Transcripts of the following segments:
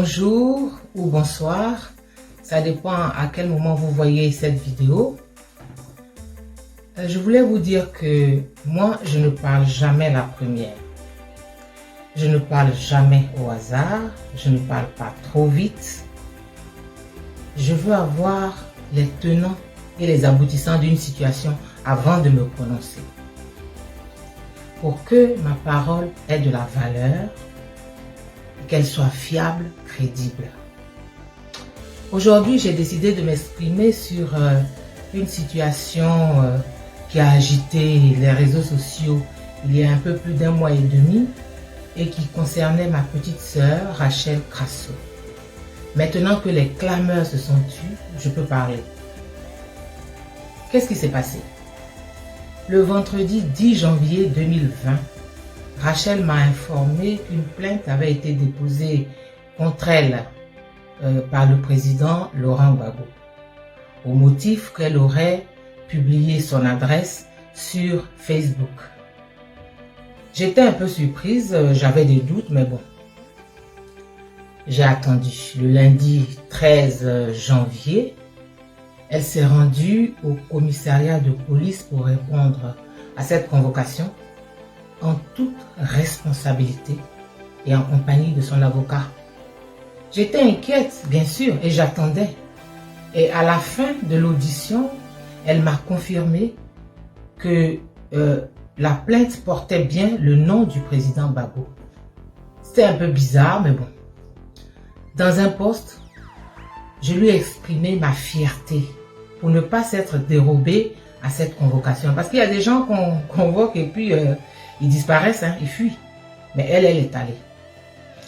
Bonjour ou bonsoir, ça dépend à quel moment vous voyez cette vidéo. Je voulais vous dire que moi, je ne parle jamais la première. Je ne parle jamais au hasard, je ne parle pas trop vite. Je veux avoir les tenants et les aboutissants d'une situation avant de me prononcer. Pour que ma parole ait de la valeur, qu'elle soit fiable, crédible. Aujourd'hui, j'ai décidé de m'exprimer sur une situation qui a agité les réseaux sociaux il y a un peu plus d'un mois et demi et qui concernait ma petite sœur Rachel Crasso. Maintenant que les clameurs se sont tues, je peux parler. Qu'est-ce qui s'est passé? Le vendredi 10 janvier 2020, Rachel m'a informé qu'une plainte avait été déposée contre elle par le président Laurent Gbagbo, au motif qu'elle aurait publié son adresse sur Facebook. J'étais un peu surprise, j'avais des doutes, mais bon. J'ai attendu. Le lundi 13 janvier, elle s'est rendue au commissariat de police pour répondre à cette convocation en toute responsabilité et en compagnie de son avocat. J'étais inquiète, bien sûr, et j'attendais. Et à la fin de l'audition, elle m'a confirmé que la plainte portait bien le nom du président Gbagbo. C'était un peu bizarre, mais bon. Dans un post, je lui ai exprimé ma fierté pour ne pas s'être dérobée à cette convocation. Parce qu'il y a des gens qu'on convoque et puis ils disparaissent, ils fuient. Mais elle est allée.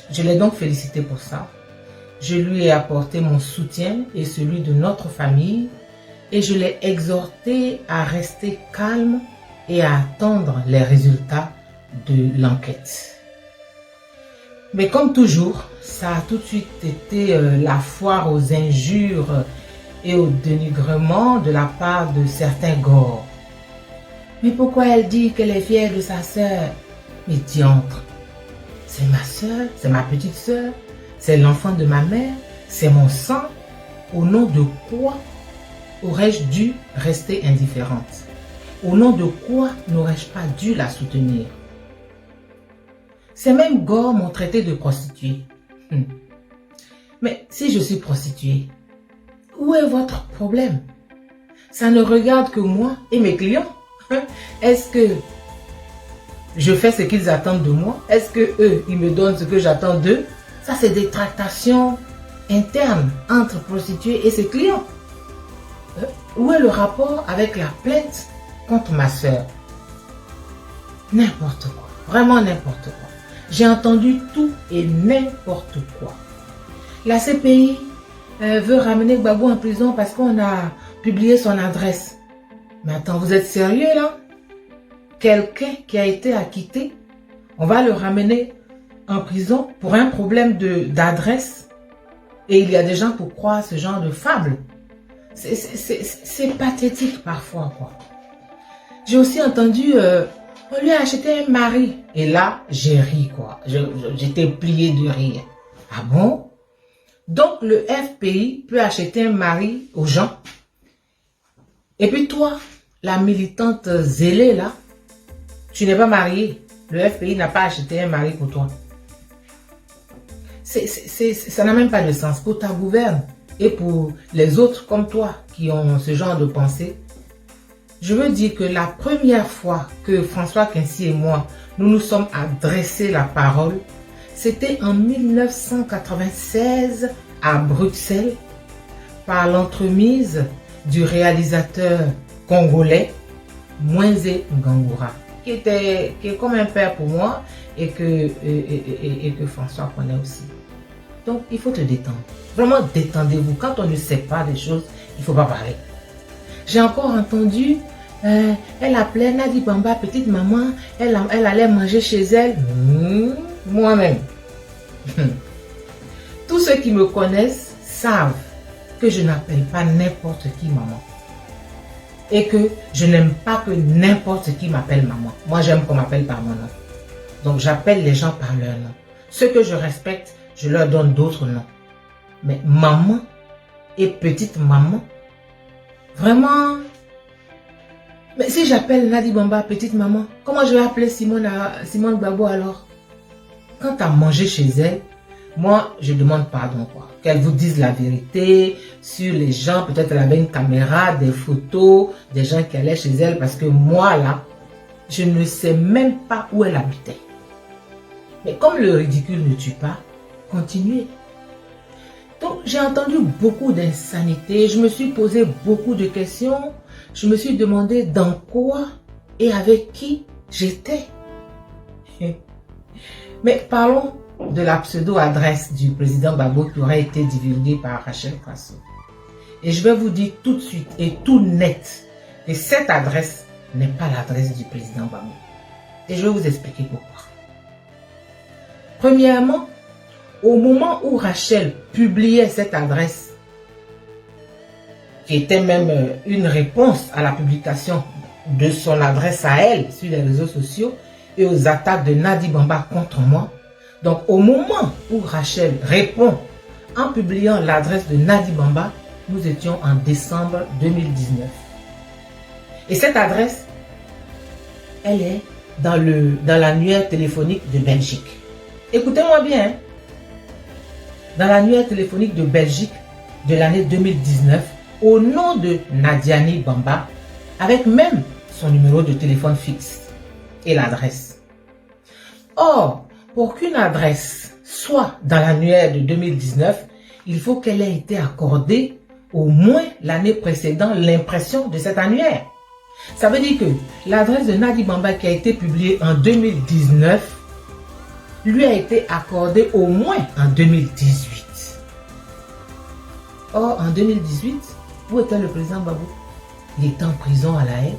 Je l'ai donc félicitée pour ça. Je lui ai apporté mon soutien et celui de notre famille. Et je l'ai exhortée à rester calme et à attendre les résultats de l'enquête. Mais comme toujours, ça a tout de suite été la foire aux injures et au dénigrement de la part de certains gores. Mais pourquoi elle dit qu'elle est fière de sa sœur? Mais diantre, c'est ma sœur, c'est ma petite sœur, c'est l'enfant de ma mère, c'est mon sang. Au nom de quoi aurais-je dû rester indifférente? Au nom de quoi n'aurais-je pas dû la soutenir? Ces mêmes gores m'ont traité de prostituée. Mais si je suis prostituée, où est votre problème? Ça ne regarde que moi et mes clients. Est-ce que je fais ce qu'ils attendent de moi? Est-ce que eux, ils me donnent ce que j'attends d'eux? Ça, c'est des tractations internes entre prostituées et ses clients. Où est le rapport avec la plainte contre ma sœur? N'importe quoi, vraiment n'importe quoi. J'ai entendu tout et n'importe quoi. La CPI veut ramener Gbagbo en prison parce qu'on a publié son adresse. Mais attends, vous êtes sérieux là? Quelqu'un qui a été acquitté, on va le ramener en prison pour un problème d'adresse? Et il y a des gens pour croire ce genre de fable. C'est pathétique parfois, quoi. J'ai aussi entendu, on lui a acheté un mari. Et là, j'ai ri, quoi. J'étais plié de rire. Ah bon? Donc, le FPI peut acheter un mari aux gens. Et puis toi, la militante zélée, là, tu n'es pas mariée. Le FPI n'a pas acheté un mari pour toi. Ça n'a même pas de sens pour ta gouverne. Et pour les autres comme toi qui ont ce genre de pensée, je veux dire que la première fois que François Quincy et moi, nous nous sommes adressés la parole, c'était en 1996 à Bruxelles, par l'entremise du réalisateur congolais Moïse Ngangura, qui est comme un père pour moi et que François connaît aussi. Donc, il faut te détendre. Vraiment, détendez-vous. Quand on ne sait pas des choses, il ne faut pas parler. J'ai encore entendu, elle appelait Nadi Bamba, petite maman, elle allait manger chez elle. Moi-même. Tous ceux qui me connaissent savent que je n'appelle pas n'importe qui maman. Et que je n'aime pas que n'importe qui m'appelle maman. Moi, j'aime qu'on m'appelle par mon nom. Donc, j'appelle les gens par leur nom. Ceux que je respecte, je leur donne d'autres noms. Mais maman et petite maman, vraiment. Mais si j'appelle Nadi Bamba petite maman, comment je vais appeler Simone Gbagbo alors? Quand tu as mangé chez elle, moi, je demande pardon, quoi. Qu'elle vous dise la vérité sur les gens. Peut-être elle avait une caméra, des photos, des gens qui allaient chez elle. Parce que moi, là, je ne sais même pas où elle habitait. Mais comme le ridicule ne tue pas, continuez. Donc, j'ai entendu beaucoup d'insanité. Je me suis posé beaucoup de questions. Je me suis demandé dans quoi et avec qui j'étais. Mais parlons de la pseudo-adresse du président Gbagbo qui aurait été divulguée par Rachel Crasso. Et je vais vous dire tout de suite et tout net que cette adresse n'est pas l'adresse du président Gbagbo. Et je vais vous expliquer pourquoi. Premièrement, au moment où Rachel publiait cette adresse, qui était même une réponse à la publication de son adresse à elle sur les réseaux sociaux et aux attaques de Nadi Bamba contre moi, donc au moment où Rachel répond en publiant l'adresse de Nadi Bamba, nous étions en décembre 2019. Et cette adresse, elle est dans l'annuaire téléphonique de Belgique. Écoutez-moi bien, hein. Dans l'annuaire téléphonique de Belgique de l'année 2019, au nom de Nadiani Bamba, avec même son numéro de téléphone fixe et l'adresse. Or, pour qu'une adresse soit dans l'annuaire de 2019, il faut qu'elle ait été accordée au moins l'année précédant l'impression de cet annuaire. Ça veut dire que l'adresse de Nadi Bamba qui a été publiée en 2019 lui a été accordée au moins en 2018. Or, en 2018, où était le président Gbagbo? Il était en prison à La Haye.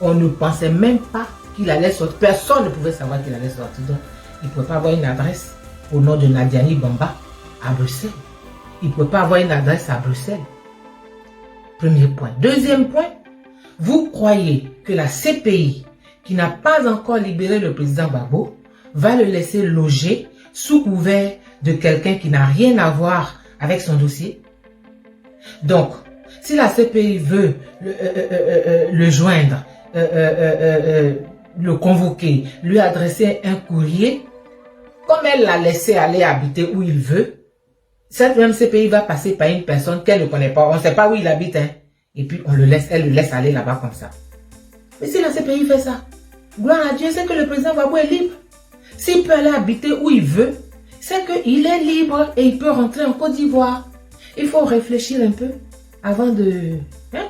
On ne pensait même pas qu'il allait sortir. Personne ne pouvait savoir qu'il allait sortir. Donc, il ne pouvait pas avoir une adresse au nom de Nadiani Bamba à Bruxelles. Il ne pouvait pas avoir une adresse à Bruxelles. Premier point. Deuxième point, vous croyez que la CPI, qui n'a pas encore libéré le président Gbagbo, va le laisser loger sous couvert de quelqu'un qui n'a rien à voir avec son dossier? Donc, si la CPI veut le joindre, le convoquer, lui adresser un courrier, comme elle l'a laissé aller habiter où il veut, cette même CPI va passer par une personne qu'elle ne connaît pas. On ne sait pas où il habite, hein. Et puis elle le laisse aller là-bas comme ça. Mais si la CPI fait ça, gloire à Dieu, c'est que le président Gbagbo est libre. S'il peut aller habiter où il veut, c'est qu'il est libre et il peut rentrer en Côte d'Ivoire. Il faut réfléchir un peu avant de... Hein?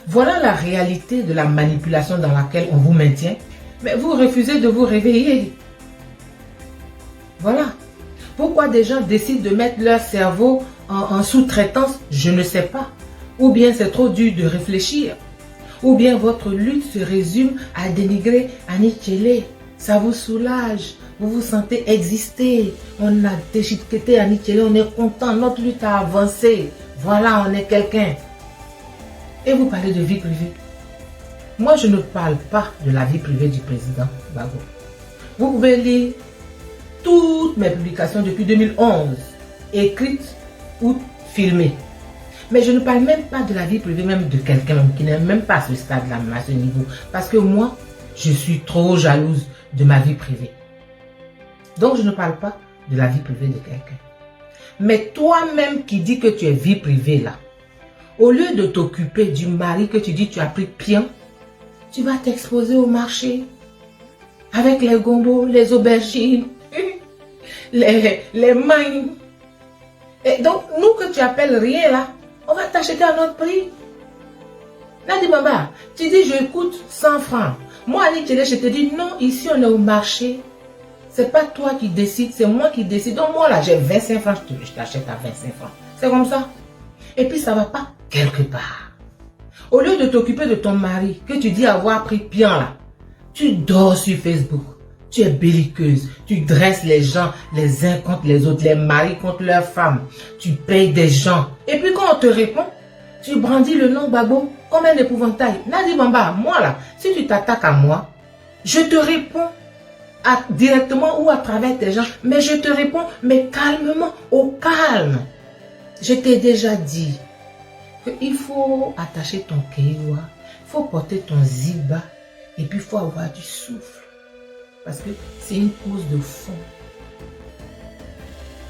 Voilà la réalité de la manipulation dans laquelle on vous maintient. Mais vous refusez de vous réveiller. Voilà. Pourquoi des gens décident de mettre leur cerveau en sous-traitance? Je ne sais pas. Ou bien c'est trop dur de réfléchir. Ou bien votre lutte se résume à dénigrer Annie Tchélé. Ça vous soulage. Vous vous sentez exister. On a déchiqueté Annie Tchélé. On est content. Notre lutte a avancé. Voilà, on est quelqu'un. Et vous parlez de vie privée. Moi, je ne parle pas de la vie privée du président Gbagbo. Vous pouvez lire toutes mes publications depuis 2011, écrites ou filmées. Mais je ne parle même pas de la vie privée même de quelqu'un qui n'est même pas à ce stade-là, à ce niveau. Parce que moi, je suis trop jalouse de ma vie privée. Donc, je ne parle pas de la vie privée de quelqu'un. Mais toi-même qui dis que tu es vie privée là, au lieu de t'occuper du mari que tu dis tu as pris pion, tu vas t'exposer au marché avec les gombos, les aubergines, les mangues. Et donc, nous que tu appelles rien là, on va t'acheter à notre prix. Nadi Bamba, tu dis je coûte 100 francs. Moi, Annie Tchélé, je te dis non, ici on est au marché. C'est pas toi qui décides, c'est moi qui décide. Donc moi là, j'ai 25 francs, je t'achète à 25 francs. C'est comme ça. Et puis ça va pas quelque part. Au lieu de t'occuper de ton mari, que tu dis avoir pris pion là, tu dors sur Facebook. Tu es belliqueuse, tu dresses les gens les uns contre les autres, les maris contre leurs femmes. Tu payes des gens. Et puis quand on te répond, tu brandis le nom Gbagbo comme un épouvantail. Nadi Bamba, moi là, si tu t'attaques à moi, je te réponds. directement ou à travers tes gens. Mais je te réponds, mais calmement, au calme. Je t'ai déjà dit qu'il faut attacher ton kéwa, il faut porter ton ziba et puis il faut avoir du souffle. Parce que c'est une cause de fond.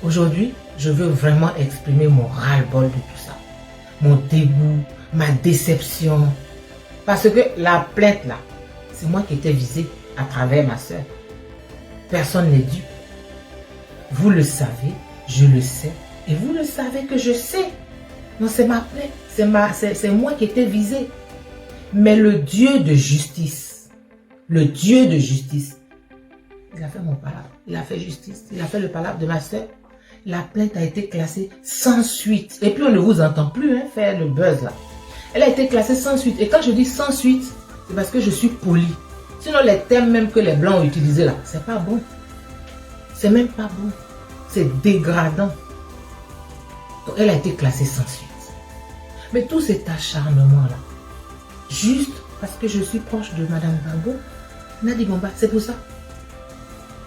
Aujourd'hui, je veux vraiment exprimer mon ras-le-bol de tout ça. Mon dégoût, ma déception. Parce que la plainte là, c'est moi qui étais visée à travers ma soeur. Personne n'est dupe. Vous le savez, je le sais. Et vous le savez que je sais. Non, c'est ma plainte. C'est moi qui étais visée. Mais le Dieu de justice, il a fait mon palabre. Il a fait justice. Il a fait le palabre de ma soeur. La plainte a été classée sans suite. Et puis on ne vous entend plus faire le buzz là. Elle a été classée sans suite. Et quand je dis sans suite, c'est parce que je suis poli. Sinon les termes même que les blancs ont utilisés là, c'est pas bon. C'est même pas bon. C'est dégradant. Donc elle a été classée sans suite. Mais tout cet acharnement là, juste parce que je suis proche de Madame Gbagbo, Nadi Bomba, c'est pour ça.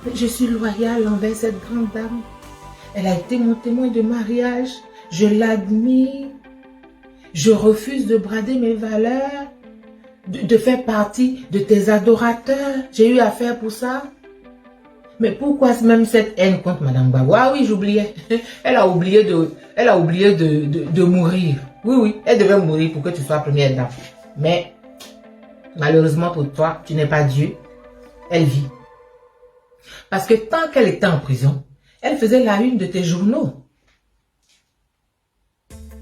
Mais je suis loyale envers cette grande dame. Elle a été mon témoin de mariage. Je l'admire. Je refuse de brader mes valeurs, de faire partie de tes adorateurs. J'ai eu affaire pour ça. Mais pourquoi même cette haine contre Madame Gbagbo? Ah oui, j'oubliais. Elle a oublié de mourir. Oui, elle devait mourir pour que tu sois première dame. Mais malheureusement pour toi, tu n'es pas Dieu. Elle vit. Parce que tant qu'elle était en prison, elle faisait la une de tes journaux.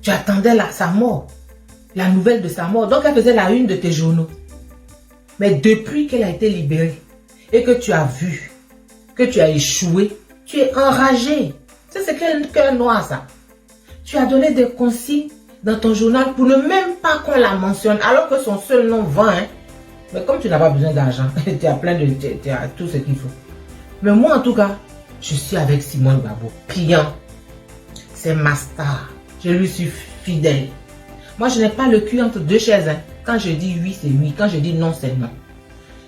Tu attendais sa mort, la nouvelle de sa mort. Donc elle faisait la une de tes journaux. Mais depuis qu'elle a été libérée et que tu as vu que tu as échoué, tu es enragé. C'est quel cœur noir ça. Tu as donné des consignes dans ton journal pour ne même pas qu'on la mentionne, alors que son seul nom vend. Mais comme tu n'as pas besoin d'argent, tu as plein de... tu as tout ce qu'il faut. Mais moi en tout cas, je suis avec Simone Gbagbo. Client. C'est ma star. Je lui suis fidèle. Moi, je n'ai pas le cul entre deux chaises. Quand je dis oui, c'est oui. Quand je dis non, c'est non.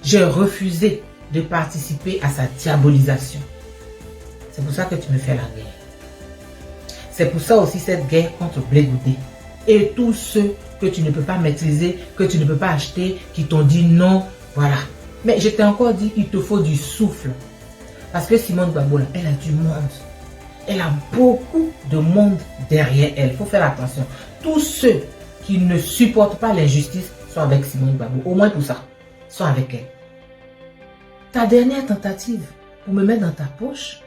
J'ai refusé de participer à sa diabolisation. C'est pour ça que tu me fais la guerre. C'est pour ça aussi cette guerre contre Blé Goudé. Et tous ceux que tu ne peux pas maîtriser, que tu ne peux pas acheter, qui t'ont dit non, voilà. Mais je t'ai encore dit, il te faut du souffle. Parce que Simone Gbagbo, elle a du monde. Elle a beaucoup de monde derrière elle. Il faut faire attention. Tous ceux qui ne supportent pas l'injustice sont avec Simone Gbagbo. Au moins pour ça, sont avec elle. Ta dernière tentative pour me mettre dans ta poche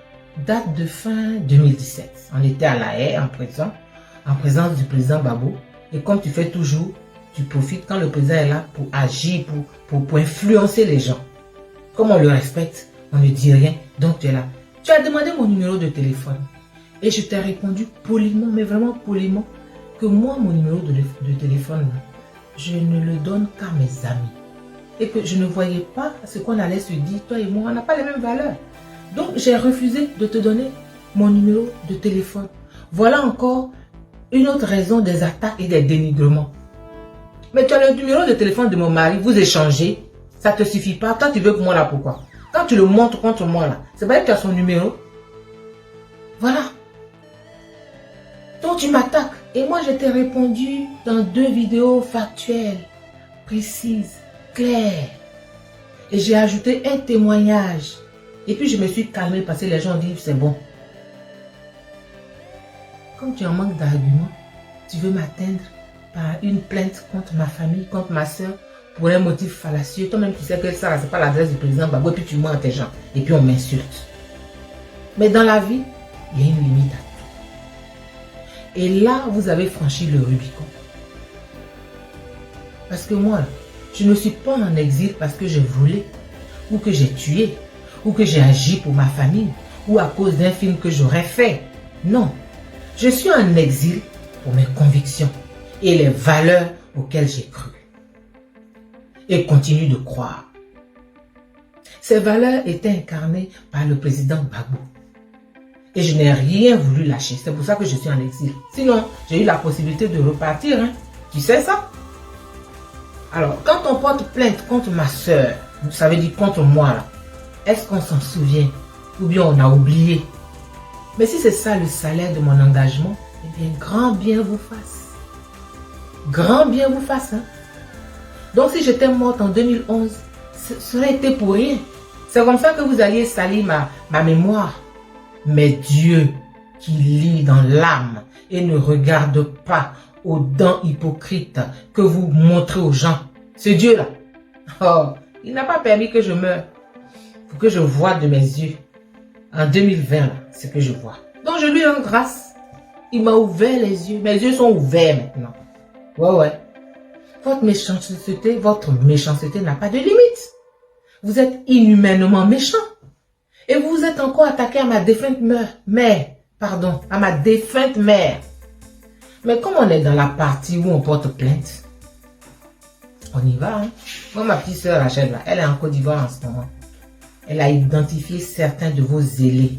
date de fin 2017. On était à La Haye, en présence du président Gbagbo. Et comme tu fais toujours, tu profites quand le président est là pour agir, pour influencer les gens. Comme on le respecte, on ne dit rien, donc tu es là. Tu as demandé mon numéro de téléphone. Et je t'ai répondu poliment, mais vraiment poliment, que moi, mon numéro de téléphone, je ne le donne qu'à mes amis. Et que je ne voyais pas ce qu'on allait se dire, toi et moi, on n'a pas les mêmes valeurs. Donc, j'ai refusé de te donner mon numéro de téléphone. Voilà encore une autre raison des attaques et des dénigrements. Mais tu as le numéro de téléphone de mon mari, vous échangez, ça ne te suffit pas. Toi, tu veux que moi là, pourquoi? Quand tu le montres contre moi là, c'est pas que tu as son numéro. Voilà. Donc tu m'attaques. Et moi, je t'ai répondu dans 2 vidéos factuelles, précises, claires. Et j'ai ajouté un témoignage. Et puis je me suis calmée parce que les gens disent c'est bon. Comme tu en manques d'arguments, tu veux m'atteindre par une plainte contre ma famille, contre ma soeur, pour un motif fallacieux. Toi-même, tu sais que ça, c'est pas l'adresse du président Gbagbo, et puis tu mens à tes gens. Et puis on m'insulte. Mais dans la vie, il y a une limite à tout. Et là, vous avez franchi le Rubicon. Parce que moi, je ne suis pas en exil parce que je voulais, ou que j'ai tué, ou que j'ai agi pour ma famille, ou à cause d'un film que j'aurais fait. Non. Je suis en exil pour mes convictions et les valeurs auxquelles j'ai cru. Et continue de croire. Ces valeurs étaient incarnées par le président Gbagbo. Et je n'ai rien voulu lâcher. C'est pour ça que je suis en exil. Sinon, j'ai eu la possibilité de repartir. Tu sais ça? Alors, quand on porte plainte contre ma soeur, ça veut dire contre moi là, Est-ce qu'on s'en souvient? Ou bien on a oublié? Mais si c'est ça le salaire de mon engagement, eh bien, grand bien vous fasse. Grand bien vous fasse. Hein? Donc, si j'étais morte en 2011, ça aurait été pour rien. C'est comme ça que vous alliez salir ma mémoire. Mais Dieu, qui lit dans l'âme et ne regarde pas aux dents hypocrites que vous montrez aux gens, ce Dieu-là, oh, il n'a pas permis que je meure. Pour que je voie de mes yeux. En 2020, c'est que je vois. Donc, je lui rends grâce. Il m'a ouvert les yeux. Mes yeux sont ouverts maintenant. Ouais. Votre méchanceté n'a pas de limite. Vous êtes inhumainement méchant. Et vous vous êtes encore attaqué à ma défunte mère. À ma défunte mère. Mais comme on est dans la partie où on porte plainte, on y va. Hein? Moi, ma petite sœur Rachel, là, elle est en Côte d'Ivoire en ce moment. Elle a identifié certains de vos zélés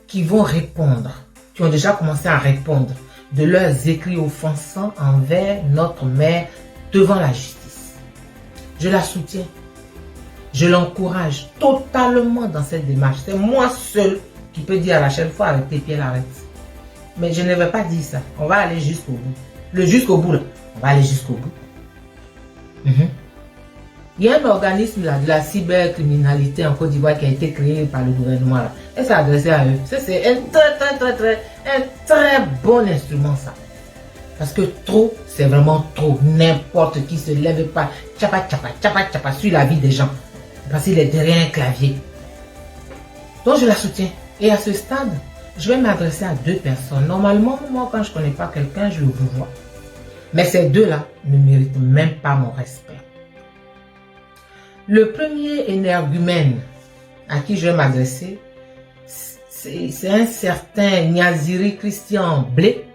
qui vont répondre, qui ont déjà commencé à répondre de leurs écrits offensants envers notre mère devant la justice. Je la soutiens. Je l'encourage totalement dans cette démarche. C'est moi seul qui peux dire à Rachel, il faut arrêter, puis elle arrête. Mais je ne vais pas dire ça. On va aller jusqu'au bout. Jusqu'au bout, là. On va aller jusqu'au bout. Il y a un organisme là, de la cybercriminalité en Côte d'Ivoire qui a été créé par le gouvernement. Là. Elle s'est adressée à eux. C'est un très bon instrument, ça. Parce que trop, c'est vraiment trop. N'importe qui se lève pas. Tchapa, sur la vie des gens. Parce qu'il est derrière un clavier. Donc, je la soutiens. Et à ce stade, je vais m'adresser à 2 personnes. Normalement, moi, quand je ne connais pas quelqu'un, je le vois. Mais ces 2-là ne méritent même pas mon respect. Le premier énergumène à qui je vais m'adresser, c'est un certain Niaziri Christian Blé,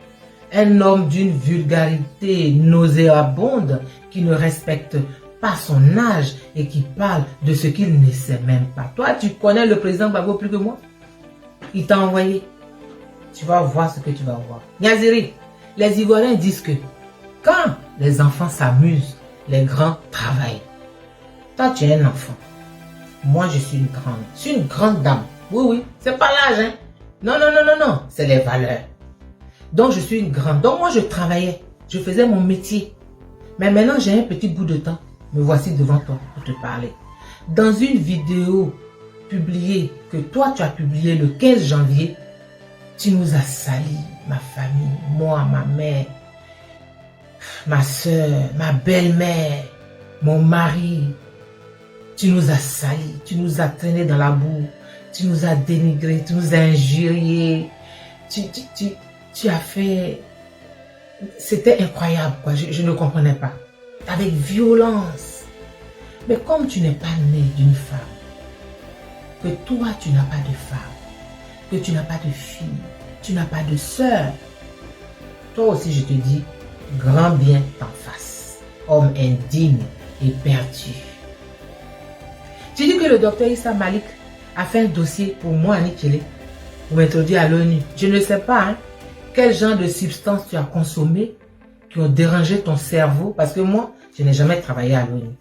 un homme d'une vulgarité nauséabonde qui ne respecte pas son âge et qui parle de ce qu'il ne sait même pas. Toi, tu connais le président Gbagbo plus que moi. Il t'a envoyé. Tu vas voir ce que tu vas voir. Niaziri, les Ivoiriens disent que quand les enfants s'amusent, les grands travaillent. Toi, tu es un enfant. Moi, je suis une grande. Je suis une grande dame. Oui. C'est pas l'âge, hein. Non. C'est les valeurs. Donc, je suis une grande. Donc, moi, je travaillais. Je faisais mon métier. Mais maintenant, j'ai un petit bout de temps. Me voici devant toi pour te parler. Dans une vidéo publiée, que toi, tu as publiée le 15 janvier, tu nous as sali, ma famille, moi, ma mère, ma soeur, ma belle-mère, mon mari. Tu nous as salis, tu nous as traînés dans la boue, tu nous as dénigrés, tu nous as injuriés, tu as fait... C'était incroyable, quoi. Je ne comprenais pas. Avec violence. Mais comme tu n'es pas né d'une femme, que toi tu n'as pas de femme, que tu n'as pas de fille, tu n'as pas de sœur, toi aussi je te dis, grand bien t'en fasse, homme indigne et perdu. Tu dis que le docteur Issa Malik a fait un dossier pour moi, Nikele, pour m'introduire à l'ONU. Je ne sais pas quel genre de substances tu as consommé qui ont dérangé ton cerveau, parce que moi, je n'ai jamais travaillé à l'ONU.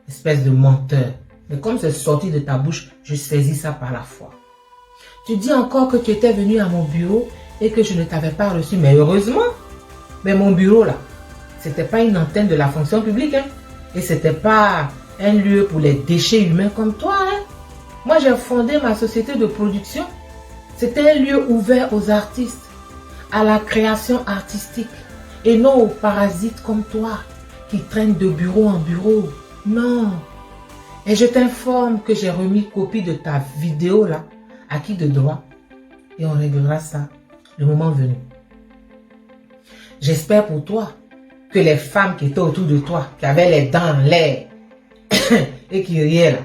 Espèce de menteur. Mais comme c'est sorti de ta bouche, je saisis ça par la foi. Tu dis encore que tu étais venu à mon bureau et que je ne t'avais pas reçu. Mais heureusement, mais mon bureau là, c'était pas une antenne de la fonction publique. Hein, et c'était pas un lieu pour les déchets humains comme toi. Hein. Moi, j'ai fondé ma société de production. C'était un lieu ouvert aux artistes, à la création artistique. Et non aux parasites comme toi, qui traînent de bureau en bureau. Non. Et je t'informe que j'ai remis copie de ta vidéo là, à qui de droit. Et on réglera ça le moment venu. J'espère pour toi que les femmes qui étaient autour de toi, qui avaient les dents en l'air et qui riaient là,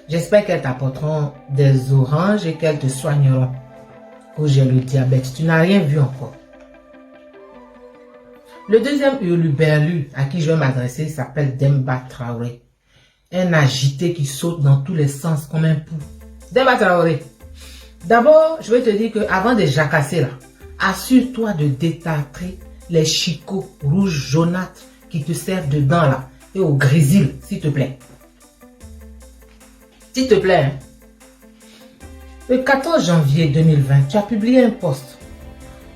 j'espère qu'elles t'apporteront des oranges et qu'elles te soigneront. Oh, j'ai le diabète, tu n'as rien vu encore. Le deuxième hurluberlu à qui je vais m'adresser s'appelle Demba Traoré. Un agité qui saute dans tous les sens comme un pou. Demba Traoré. D'abord, je vais te dire qu'avant de jacasser là, assure-toi de détartrer les chicots rouges jaunâtres qui te servent dedans là et au grésil, s'il te plaît. S'il te plaît. Hein. Le 14 janvier 2020, tu as publié un post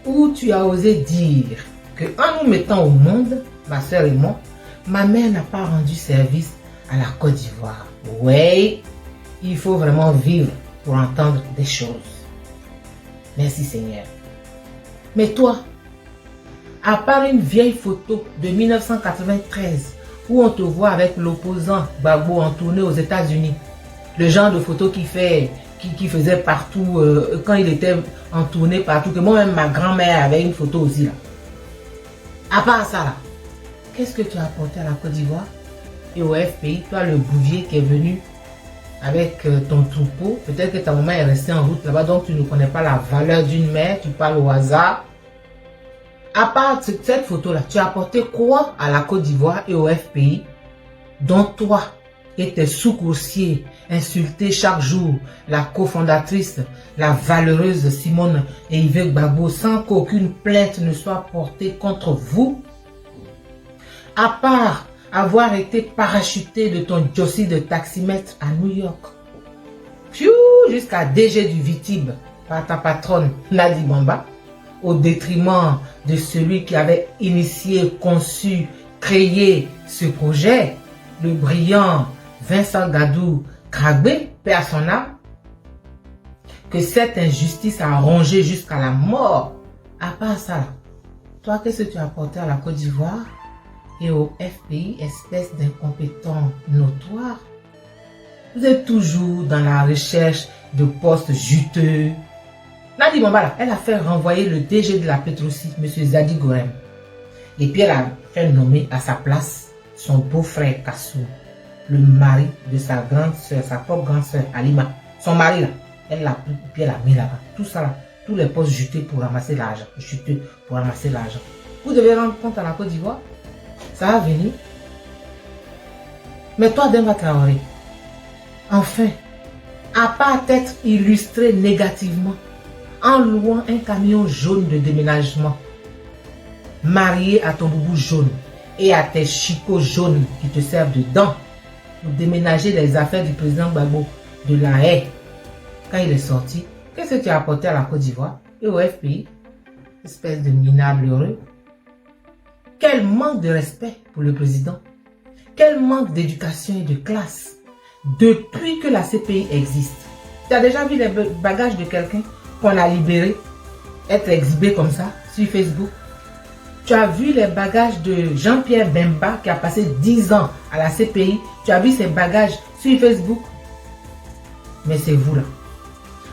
où tu as osé dire que en nous mettant au monde, ma soeur et moi, ma mère n'a pas rendu service à la Côte d'Ivoire. Oui, il faut vraiment vivre pour entendre des choses. Merci Seigneur. Mais toi, à part une vieille photo de 1993 où on te voit avec l'opposant Gbagbo en tournée aux États-Unis, le genre de photo qui faisait partout quand il était en tournée partout, que moi-même ma grand-mère avait une photo aussi là. À part ça là, qu'est-ce que tu as apporté à la Côte d'Ivoire et au FPI, toi le bouvier qui est venu avec ton troupeau, peut-être que ta maman est restée en route là-bas, donc tu ne connais pas la valeur d'une mère, tu parles au hasard. À part cette photo-là, tu as apporté quoi à la Côte d'Ivoire et au FPI, dont toi et tes sous-coursiers insultés chaque jour la cofondatrice, la valeureuse Simone et Yves Gbagbo, sans qu'aucune plainte ne soit portée contre vous? À part avoir été parachuté de ton dossier de taximètre à New York, jusqu'à DG du Vitib par ta patronne Nadi Bamba, au détriment de celui qui avait initié, conçu, créé ce projet, le brillant Vincent Gadou Kragbe, paix à son âme, que cette injustice a rongé jusqu'à la mort. À part ça, toi, qu'est-ce que tu as apporté à la Côte d'Ivoire et au FPI, espèce d'incompétent notoire? Vous êtes toujours dans la recherche de postes juteux. Nadi Bamba, elle a fait renvoyer le DG de la Petrosi, M. Zadi Gorem. Et puis elle a fait nommer à sa place son beau-frère Kassou, le mari de sa grande soeur, sa propre grande soeur Alima. Son mari là, elle l'a pris, puis elle l'a mis là-bas. Tout ça là, tous les postes jutés pour ramasser l'argent. Juteux pour ramasser l'argent. Vous devez rendre compte à la Côte d'Ivoire. Ça va venir. Mais toi, Demba Traoré, enfin, à part être illustré négativement, en louant un camion jaune de déménagement, marié à ton boubou jaune et à tes chicots jaunes qui te servent de dents pour déménager les affaires du président Gbagbo de la Haye. Quand il est sorti, qu'est-ce que tu as apporté à la Côte d'Ivoire et au FPI? Espèce de minable heureux. Quel manque de respect pour le président. Quel manque d'éducation et de classe. Depuis que la CPI existe, tu as déjà vu les bagages de quelqu'un qu'on a libéré être exhibé comme ça sur Facebook? Tu as vu les bagages de Jean-Pierre Bemba qui a passé 10 ans à la CPI? Tu as vu ses bagages sur Facebook? Mais c'est vous là.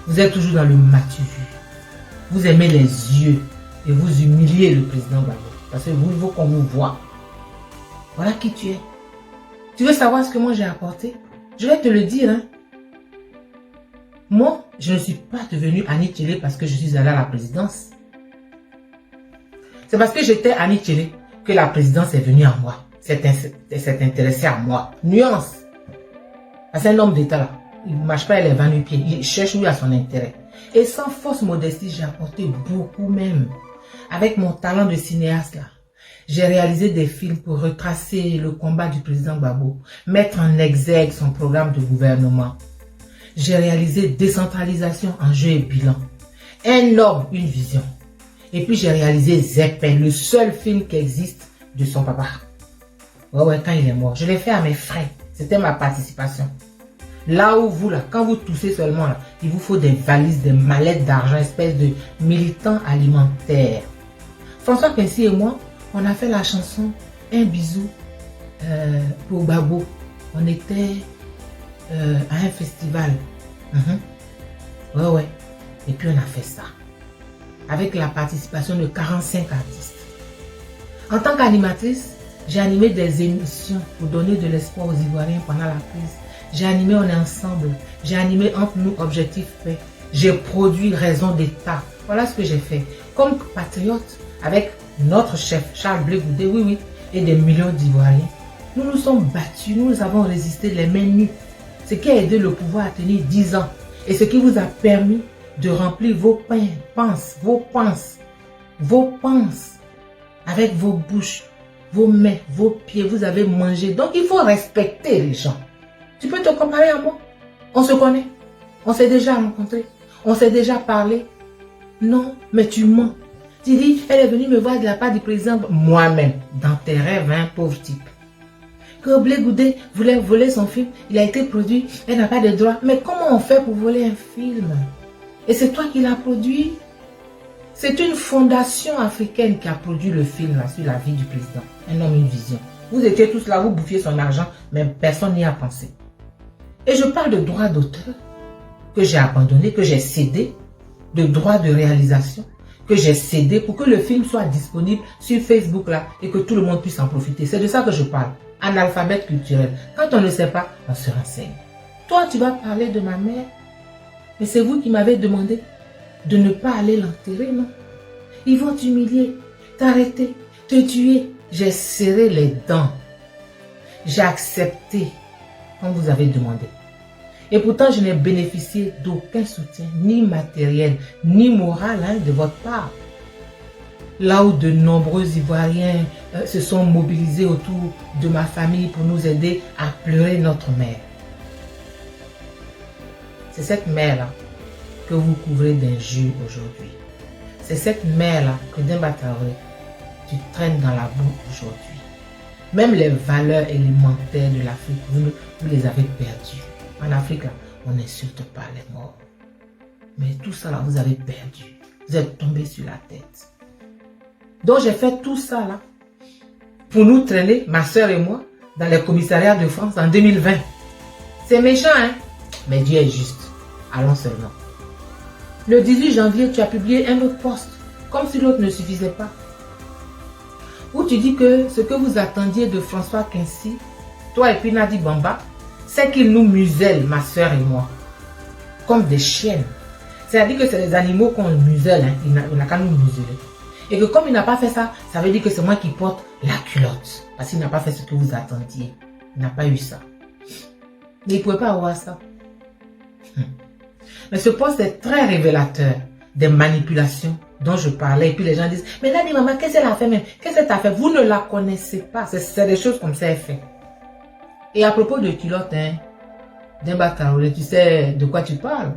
Vous êtes toujours dans le matu. Vous aimez les yeux et vous humiliez le président Gbagbo. Parce que vous voulez qu'on vous voit. Voilà qui tu es. Tu veux savoir ce que moi j'ai apporté? Je vais te le dire. Hein. Moi, je ne suis pas devenue Annie Tchélé parce que je suis allée à la présidence. C'est parce que j'étais Annie Tchélé que la présidence est venue à moi. C'est intéressé à moi. Nuance. C'est un homme d'État là. Il ne marche pas les 28 pieds. Il cherche lui à son intérêt. Et sans fausse modestie, j'ai apporté beaucoup même. Avec mon talent de cinéaste là. J'ai réalisé des films pour retracer le combat du président Gbagbo. Mettre en exergue son programme de gouvernement. J'ai réalisé décentralisation, enjeux et bilan. Un homme, une vision. Et puis j'ai réalisé Zepin, le seul film qui existe de son papa. Ouais, quand il est mort. Je l'ai fait à mes frais. C'était ma participation. Là où vous, là, quand vous toussez seulement, là, il vous faut des valises, des mallettes d'argent, espèce de militants alimentaires. François Pensy et moi, on a fait la chanson Un bisou pour Gbagbo. On était à un festival. Ouais. Et puis on a fait ça. Avec la participation de 45 artistes. En tant qu'animatrice, j'ai animé des émissions pour donner de l'espoir aux Ivoiriens pendant la crise. J'ai animé On est ensemble. J'ai animé Entre nous, Objectif Paix. J'ai produit Raison d'État. Voilà ce que j'ai fait. Comme patriote, avec notre chef Charles Blé Goudé, oui, et des millions d'Ivoiriens. Nous nous sommes battus, nous avons résisté les mains nues. Ce qui a aidé le pouvoir à tenir 10 ans. Et ce qui vous a permis de remplir vos panses, avec vos bouches, vos mains, vos pieds, vous avez mangé. Donc il faut respecter les gens. Tu peux te comparer à moi? On se connaît. On s'est déjà rencontrés. On s'est déjà parlé. Non, mais tu mens. Tu dis, elle est venue me voir de la part du président. Moi-même, dans tes rêves, hein, pauvre type. Que Blé Goudé voulait voler son film. Il a été produit. Elle n'a pas de droit. Mais comment on fait pour voler un film? Et c'est toi qui l'as produit? C'est une fondation africaine qui a produit le film là, sur la vie du président. Un homme, une vision. Vous étiez tous là, vous bouffiez son argent, mais personne n'y a pensé. Et je parle de droits d'auteur que j'ai abandonné, que j'ai cédé, de droits de réalisation que j'ai cédé pour que le film soit disponible sur Facebook là et que tout le monde puisse en profiter. C'est de ça que je parle. Analphabète culturel. Quand on ne sait pas, on se renseigne. Toi, tu vas parler de ma mère, mais c'est vous qui m'avez demandé de ne pas aller l'enterrer, non? Ils vont t'humilier, t'arrêter, te tuer. J'ai serré les dents. J'ai accepté quand vous avez demandé. Et pourtant, je n'ai bénéficié d'aucun soutien, ni matériel, ni moral de votre part. Là où de nombreux Ivoiriens se sont mobilisés autour de ma famille pour nous aider à pleurer notre mère. C'est cette mère-là que vous couvrez d'injures aujourd'hui. C'est cette mère-là que Demba Traoré, tu traînes dans la boue aujourd'hui. Même les valeurs élémentaires de l'Afrique, vous les avez perdues. En Afrique, là, on n'insulte pas les morts. Mais tout ça, là, vous avez perdu. Vous êtes tombé sur la tête. Donc, j'ai fait tout ça, là, pour nous traîner, ma soeur et moi, dans les commissariats de France en 2020. C'est méchant, hein? Mais Dieu est juste. Allons seulement. Le 18 janvier, tu as publié un autre post, comme si l'autre ne suffisait pas. Où tu dis que ce que vous attendiez de François Quincy, toi et puis Nadi Bamba, c'est qu'il nous muselle, ma soeur et moi, comme des chiennes. C'est-à-dire que c'est les animaux qu'on muselle, hein. Il n'a qu'à nous museler. Et que comme il n'a pas fait ça, ça veut dire que c'est moi qui porte la culotte. Parce qu'il n'a pas fait ce que vous attendiez. Il n'a pas eu ça. Mais il ne pouvait pas avoir ça. Mais ce poste est très révélateur des manipulations dont je parlais. Et puis les gens disent, mais Nadi maman, qu'est-ce qu'elle a fait même? Qu'est-ce qu'elle a fait? Vous ne la connaissez pas. C'est des choses comme ça elle fait. Et à propos de culotte, hein, Demba Traoré, tu sais de quoi tu parles?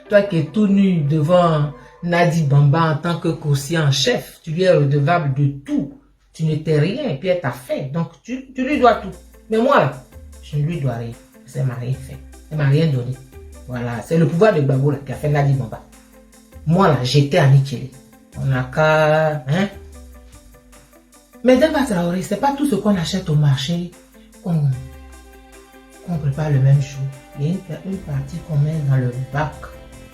Toi qui es tout nu devant Nadi Bamba en tant que coursier en chef, tu lui es redevable de tout. Tu n'étais rien et puis elle t'a fait. Donc tu lui dois tout. Mais moi là, je ne lui dois rien. Elle m'a rien fait. Elle m'a rien donné. Voilà, c'est le pouvoir de Gbagbo là qui a fait Nadi Bamba. Moi là, j'étais aniquilé. On n'a qu'à... Hein? Mais Demba Traoré, c'est pas tout ce qu'on achète au marché qu'on prépare le même jour. Il y a une partie qu'on met dans le bac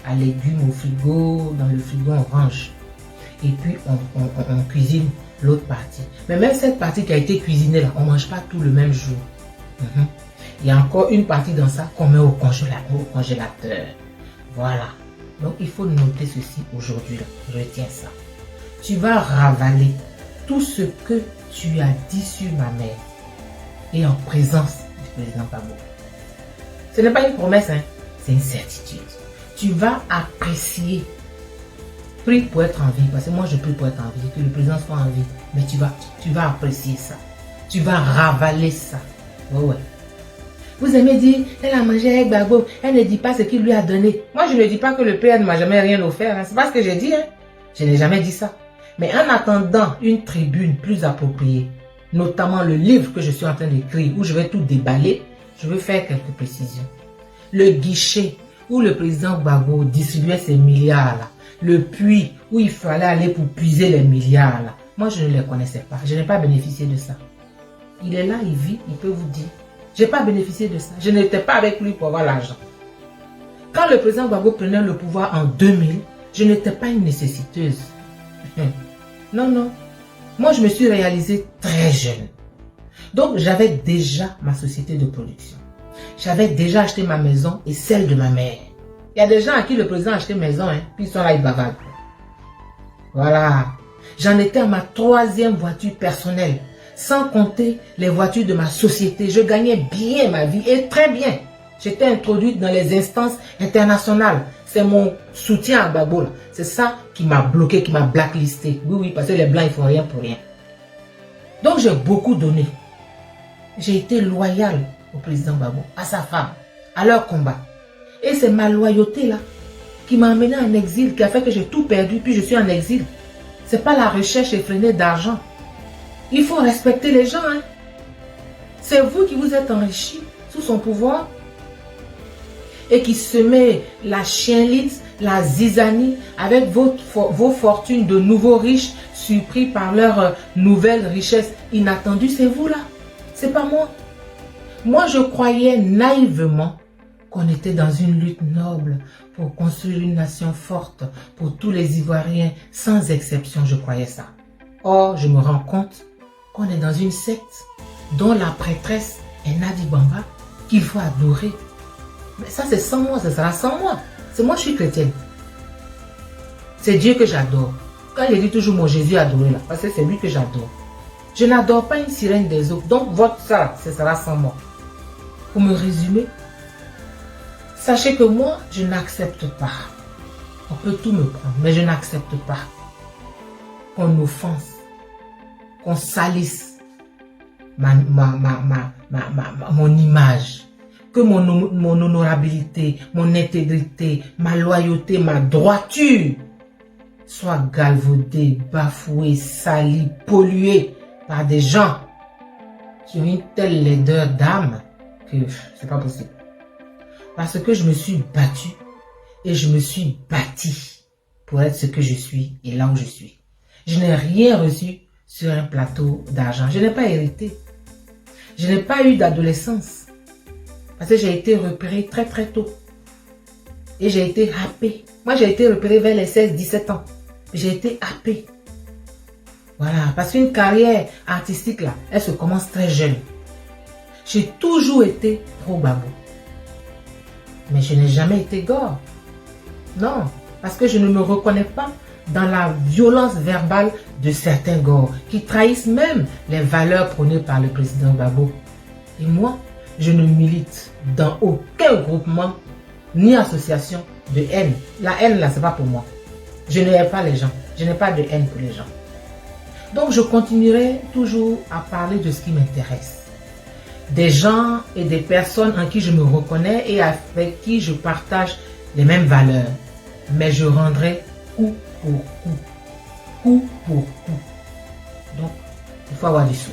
à légumes au frigo, dans le frigo on range. Et puis on cuisine l'autre partie. Mais même cette partie qui a été cuisinée là, on ne mange pas tout le même jour. Il y a encore une partie dans ça qu'on met au congélateur. Voilà. Donc il faut noter ceci aujourd'hui. Retiens ça. Tu vas ravaler tout ce que tu as dit sur ma mère et en présence du président Gbagbo. Ce n'est pas une promesse, hein? C'est une certitude. Tu vas apprécier. Prie pour être en vie, parce que moi je prie pour être en vie, que le président soit en vie. Mais tu vas apprécier ça. Tu vas ravaler ça. Ouais. Vous aimez dire, elle a mangé avec Gbagbo, elle ne dit pas ce qu'il lui a donné. Moi je ne dis pas que le père ne m'a jamais rien offert, hein. C'est pas ce que j'ai dit, hein. Je n'ai jamais dit ça. Mais en attendant une tribune plus appropriée, notamment le livre que je suis en train d'écrire, où je vais tout déballer, je veux faire quelques précisions. Le guichet où le président Gbagbo distribuait ses milliards là, le puits où il fallait aller pour puiser les milliards là, moi je ne les connaissais pas, je n'ai pas bénéficié de ça. Il est là, il vit, il peut vous dire. Je n'ai pas bénéficié de ça, je n'étais pas avec lui pour avoir l'argent. Quand le président Gbagbo prenait le pouvoir en 2000, je n'étais pas une nécessiteuse. Non. Moi, je me suis réalisée très jeune. Donc, j'avais déjà ma société de production. J'avais déjà acheté ma maison et celle de ma mère. Il y a des gens à qui le président a acheté maison, hein, puis ils sont là, ils bavardent. Voilà. J'en étais à ma 3e voiture personnelle. Sans compter les voitures de ma société. Je gagnais bien ma vie et très bien. J'étais introduite dans les instances internationales. C'est mon soutien à Gbagbo. C'est ça qui m'a bloqué, qui m'a blacklisté. Oui, parce que les Blancs, ils font rien pour rien. Donc, j'ai beaucoup donné. J'ai été loyale au président Gbagbo, à sa femme, à leur combat. Et c'est ma loyauté là qui m'a amené en exil, qui a fait que j'ai tout perdu, puis je suis en exil. C'est pas la recherche effrénée d'argent. Il faut respecter les gens. Hein. C'est vous qui vous êtes enrichis sous son pouvoir et qui semez la chienlite, la zizanie avec vos fortunes de nouveaux riches surpris par leur nouvelle richesse inattendue. C'est vous là. C'est pas moi. Moi, je croyais naïvement qu'on était dans une lutte noble pour construire une nation forte pour tous les Ivoiriens, sans exception, je croyais ça. Or, je me rends compte qu'on est dans une secte dont la prêtresse est Nadi Bamba, qu'il faut adorer. Mais ça, c'est sans moi, ça sera sans moi. C'est moi, je suis chrétienne. C'est Dieu que j'adore. Quand il dit toujours mon Jésus adoré là, parce que c'est lui que j'adore. Je n'adore pas une sirène des eaux. Donc, votre ça, ce sera sans moi. Pour me résumer, sachez que moi, je n'accepte pas. On peut tout me prendre, mais je n'accepte pas qu'on offense, qu'on salisse mon image, que mon honorabilité, mon intégrité, ma loyauté, ma droiture soit galvaudée, bafouée, salie, polluée par des gens qui ont une telle laideur d'âme que c'est pas possible. Parce que je me suis battue et je me suis bâtie pour être ce que je suis et là où je suis. Je n'ai rien reçu sur un plateau d'argent. Je n'ai pas hérité. Je n'ai pas eu d'adolescence. Parce que j'ai été repérée très très tôt. Et j'ai été happée. Moi j'ai été repérée vers les 16-17 ans. J'ai été happée. Voilà. Parce qu'une carrière artistique là, elle se commence très jeune. J'ai toujours été pro Gbagbo. Mais je n'ai jamais été gore. Non, parce que je ne me reconnais pas dans la violence verbale de certains gores qui trahissent même les valeurs prônées par le président Gbagbo. Et moi, je ne milite dans aucun groupement ni association de haine. La haine là, c'est pas pour moi. Je n'aime pas les gens. Je n'ai pas de haine pour les gens. Donc je continuerai toujours à parler de ce qui m'intéresse. Des gens et des personnes en qui je me reconnais et avec qui je partage les mêmes valeurs. Mais je rendrai coup pour coup. Coup pour coup. Donc, il faut avoir du souffle.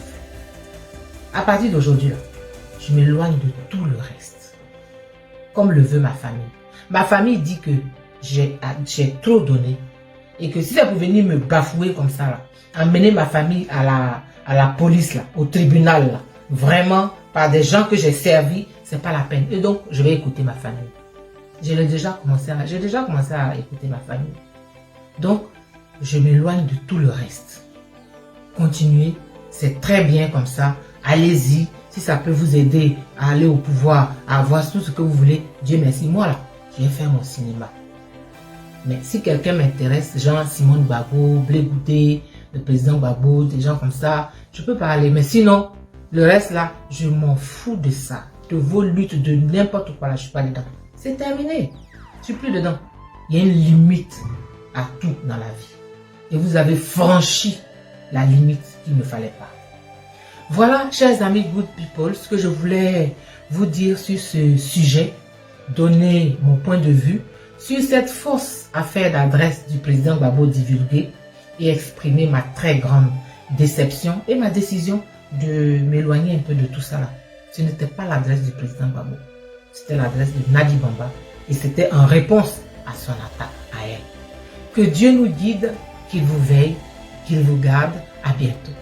À partir d'aujourd'hui, je m'éloigne de tout le reste. Comme le veut ma famille. Ma famille dit que j'ai trop donné. Et que si ça pouvait venir me bafouer comme ça, là, amener ma famille à la police, là, au tribunal, là, vraiment, par des gens que j'ai servis, c'est pas la peine. Et donc, je vais écouter ma famille. J'ai déjà commencé à écouter ma famille. Donc, je m'éloigne de tout le reste. Continuez, c'est très bien comme ça. Allez-y, si ça peut vous aider à aller au pouvoir, à avoir tout ce que vous voulez, Dieu merci. Moi là, je vais faire mon cinéma. Mais si quelqu'un m'intéresse, genre Simone Gbagbo, Blé Goudé, le président Gbagbo, des gens comme ça, je peux parler. Mais sinon, le reste là, je m'en fous de ça. De vos luttes, de n'importe quoi là, je suis pas dedans. C'est terminé. Je suis plus dedans. Il y a une limite à tout dans la vie. Et vous avez franchi la limite qu'il ne fallait pas. Voilà, chers amis good people, ce que je voulais vous dire sur ce sujet, donner mon point de vue sur cette fausse affaire d'adresse du président Gbagbo divulguée et exprimer ma très grande déception et ma décision de m'éloigner un peu de tout ça là. Ce n'était pas l'adresse du président Gbagbo, c'était l'adresse de Nadi Bamba et c'était en réponse à son attaque à elle. Que Dieu nous guide, qu'il vous veille, qu'il vous garde. À bientôt.